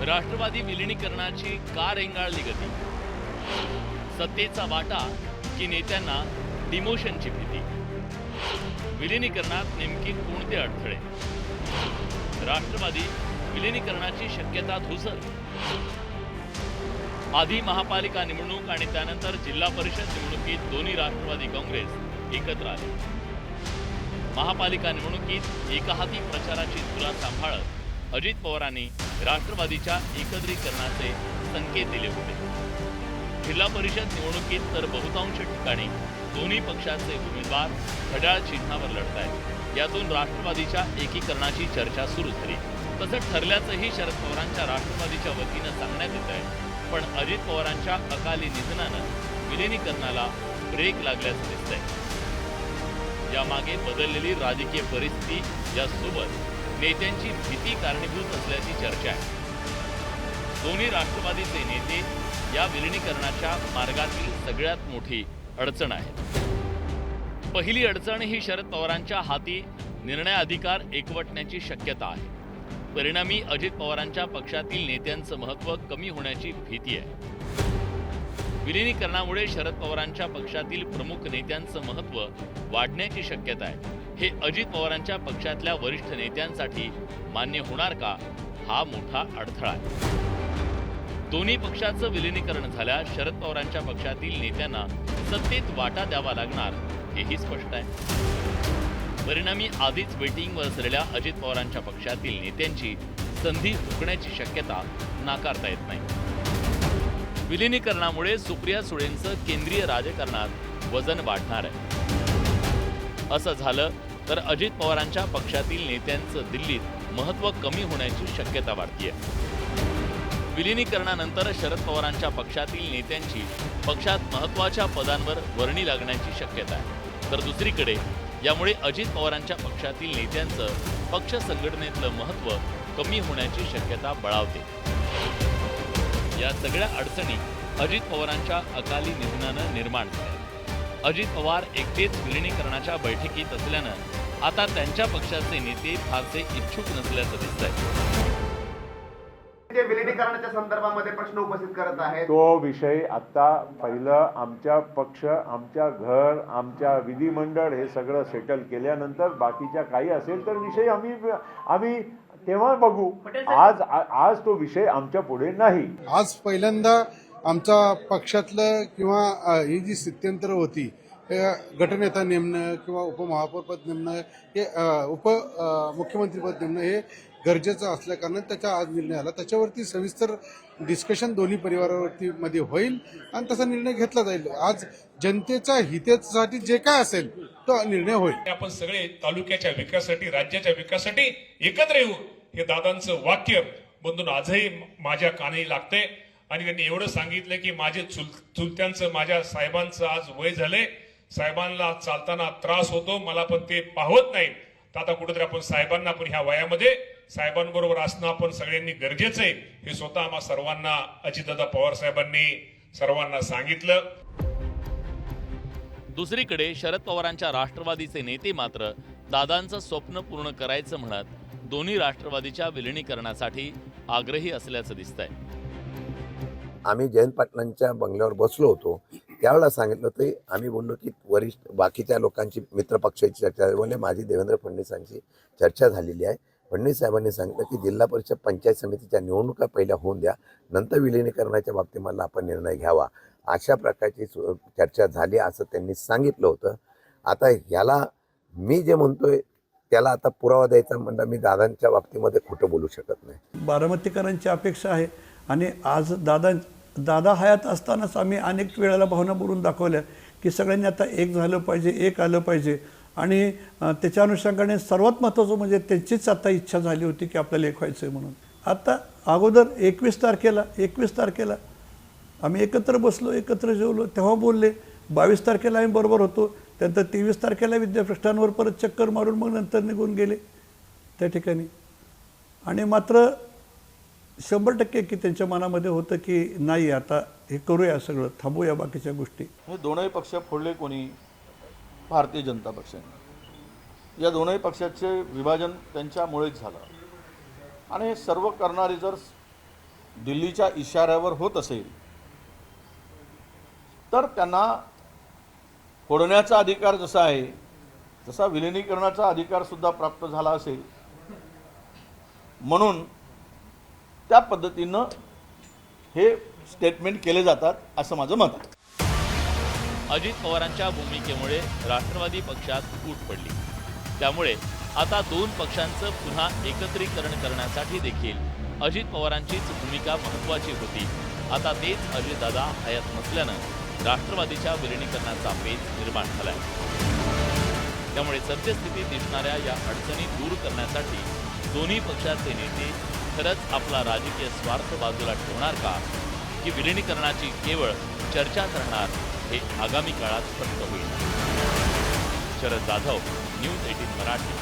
राष्ट्रवादी विलिनीकरणाची का रेंगाळली गती? सत्तेचा वाटा की नेत्यांना डिमोशनची भीती? विलिनीकरणात नेमकी कोणते अडथळे? राष्ट्रवादी विलिनीकरणाची शक्यता धुसर? आधी महापालिका निवडणूक आणि त्यानंतर जिल्हा परिषद निवडणुकीत दोन्ही राष्ट्रवादी काँग्रेस एकत्र आले. महापालिका निवडणुकीत एकहाती प्रचाराची धुरा सांभाळत अजित पवारांनी राष्ट्रवादीच्या एकत्रीकरणाचे संकेत दिले होते. जिल्हा परिषद निवडणुकीत तर बहुतांश ठिकाणी दोन्ही पक्षाचे उमेदवार घड्याळ चिन्हावर लढत आहेत. यातून राष्ट्रवादीच्या एकीकरणाची चर्चा सुरू झाली. तसं ठरल्याचंही शरद पवारांच्या राष्ट्रवादीच्या वतीनं सांगण्यात येत आहे. पण अजित पवारांच्या अकाली निधनानं विलिनीकरणाला ब्रेक लागल्याचं दिसतंय. यामागे बदललेली राजकीय परिस्थिती यासोबत नेत्यांची भीती कारणीभूत असल्याची चर्चा आहे. दोन्ही राष्ट्रवादीचे नेते या विलिनीकरणाच्या मार्गातील सगळ्यात मोठी अडचण आहे. पहिली अडचण ही शरद पवारांच्या हाती निर्णयाधिकार एकवटण्याची शक्यता आहे. परिणामी अजित पवारांच्या पक्षातील नेत्यांचं महत्त्व कमी होण्याची भीती आहे. विलिनीकरणामुळे शरद पवारांच्या पक्षातील प्रमुख नेत्यांचं महत्त्व वाढण्याची शक्यता आहे. हे अजित पवारांच्या पक्षातल्या वरिष्ठ नेत्यांसाठी मान्य होणार का, हा मोठा अडथळा आहे. दोन्ही पक्षाचं विलिनीकरण झाल्यास शरद पवारांच्या पक्षातील नेत्यांना सत्तेत वाटा द्यावा लागणार हेही स्पष्ट आहे. परिणामी आधीच वेटिंगवर असलेल्या अजित पवारांच्या पक्षातील नेत्यांची संधी हुकण्याची शक्यता नाकारता येत नाही. विलिनीकरणामुळे सुप्रिया सुळेंचं केंद्रीय राजकारणात वजन वाढणार आहे. असं झालं तर अजित पवारांच्या पक्षातील नेत्यांचं दिल्लीत महत्त्व कमी होण्याची शक्यता वाढतीये. विलिनीकरणानंतर शरद पवारांच्या पक्षातील नेत्यांची पक्षात महत्त्वाच्या पदांवर वर्णी लागण्याची शक्यता आहे. तर दुसरीकडे यामुळे अजित पवारांच्या पक्षातील नेत्यांचं पक्ष संघटनेतलं महत्त्व कमी होण्याची शक्यता बळावते. या सगळ्या अडचणी अजित पवारांच्या अकाली निधनानं निर्माण झाल्या. अजित पवार एकटेच विलिनीकरणाच्या बैठकीत असल्यानं आता त्यांच्या पक्षाचे नेते फारसे इच्छुक नसल्याचं दिसतंय. विलिनीकरणाच्या संदर्भामध्ये प्रश्न उपस्थित करत आहेत. तो विषय आता पहिलं आमच्या पक्ष, आमच्या घर, आमच्या विधिमंडळ हे सगळं सेटल केल्यानंतर बाकीच्या काही असेल तर विषय आम्ही तेव्हा बघू. आज तो विषय आमच्या पुढे नाही. आज पहिल्यांदा आमच्या पक्षातलं किंवा ही जी स्थित्यंतर होती गटनेता नेमणं किंवा उपमहापौरपद नेमणं हे मुख्यमंत्रीपद नेमणं हे गरजेचं असल्याकारणाने त्याचा आज निर्णय आला. त्याच्यावरती सविस्तर डिस्कशन दोन्ही परिवारावरती मध्ये होईल आणि तसा निर्णय घेतला जाईल. आज जनतेच्या हितासाठी जे काय असेल तो निर्णय होईल. आपण सगळे तालुक्याच्या विकासासाठी, राज्याच्या विकासासाठी एकत्र येऊ, हे दादांचं वाक्य बंधून आजही माझ्या कानी लागते. आणि त्यांनी एवढं सांगितलं की माझे चुलत्यांचं, माझ्या साहेबांचं आज वय झालंय, साहेबांना चालताना त्रास होतो, मला पण ते पाहत नाही. तर आता कुठेतरी आपण साहेबांना पण ह्या वयामध्ये साहेबांबरोबर असणं आपण सगळ्यांनी गरजेचं आहे, हे स्वतः आम्हा सर्वांना अजितदादा पवार साहेबांनी सर्वांना सांगितलं. दुसरीकडे शरद पवारांच्या राष्ट्रवादीचे नेते मात्र दादांचं स्वप्न पूर्ण करायचं म्हणत दोन्ही राष्ट्रवादीच्या विलिनीकरणासाठी आग्रही असल्याचं दिसतंय. आम्ही जयंत पाटलांच्या बंगल्यावर बसलो होतो, त्यावेळेला सांगितलं होतं आम्ही बोललो की वरिष्ठ बाकीच्या लोकांची मित्रपक्षाची चर्चा झाली, माझी देवेंद्र फडणवीसांची चर्चा झालेली आहे. फडणवीस साहेबांनी सांगितलं की जिल्हा परिषद पंचायत समितीच्या निवडणुका पहिल्या होऊन द्या, नंतर विलिनीकरणाच्या बाबतीमध्ये आपण निर्णय घ्यावा. अशा प्रकारची चर्चा झाली असं त्यांनी सांगितलं होतं. आता ह्याला मी जे म्हणतोय त्याला आता पुरावा द्यायचा म्हणलं मी दादांच्या बाबतीमध्ये खोटं बोलू शकत नाही. बारामतीकरांची अपेक्षा आहे आणि आज दादा हयात असतानाच आम्ही अनेक वेळेला भावना बोलून दाखवल्या की सगळ्यांनी आता एक झालं पाहिजे, एक आलं पाहिजे. आणि त्याच्या अनुषंगाने सर्वात महत्त्वाचं म्हणजे त्यांचीच आता इच्छा झाली होती की आपल्याला एक व्हायचं आहे म्हणून. आता अगोदर 21 तारखेला आम्ही एकत्र बसलो, एकत्र जेवलो, तेव्हा बोलले. 22 तारखेला आम्ही बरोबर होतो. त्यानंतर 23 तारखेला विद्यापीठांवर परत चक्कर मारून मग नंतर निघून गेले त्या ठिकाणी. आणि मात्र 100% की त्यांच्या मनामध्ये होतं की नाही आता हे करूया, सगळं थांबूया बाकीच्या गोष्टी. दोनही पक्ष फोडले कोणी? भारतीय जनता पक्षाने. या दोनही पक्षाचे विभाजन त्यांच्यामुळेच झालं आणि हे सर्व करणारे जर दिल्लीच्या इशाऱ्यावर होत असेल तर त्यांना फोडण्याचा अधिकार जसा आहे तसा विलिनीकरणाचा अधिकार सुद्धा प्राप्त झाला असेल, म्हणून त्या पद्धतीनं हे स्टेटमेंट केले जातात असं माझं मत आहे. अजित पवारांच्या भूमिकेमुळे राष्ट्रवादी पक्षात फूट पडली. त्यामुळे आता दोन पक्षांचं पुन्हा एकत्रीकरण करण्यासाठी देखील अजित पवारांचीच भूमिका महत्त्वाची होती. आता तेच अजितदादा हयात नसल्यानं राष्ट्रवादीच्या विलिनीकरणाचा पेच निर्माण झालाय. त्यामुळे सद्यस्थितीत दिसणाऱ्या या अडचणी दूर करण्यासाठी दोन्ही पक्षाचे नेते खरंच आपला राजकीय स्वार्थ बाजूला ठेवणार का, की विलिनीकरणाची केवळ चर्चा करणार, हे आगामी काळात स्पष्ट होईल. शरद जाधव, न्यूज 18 मराठी.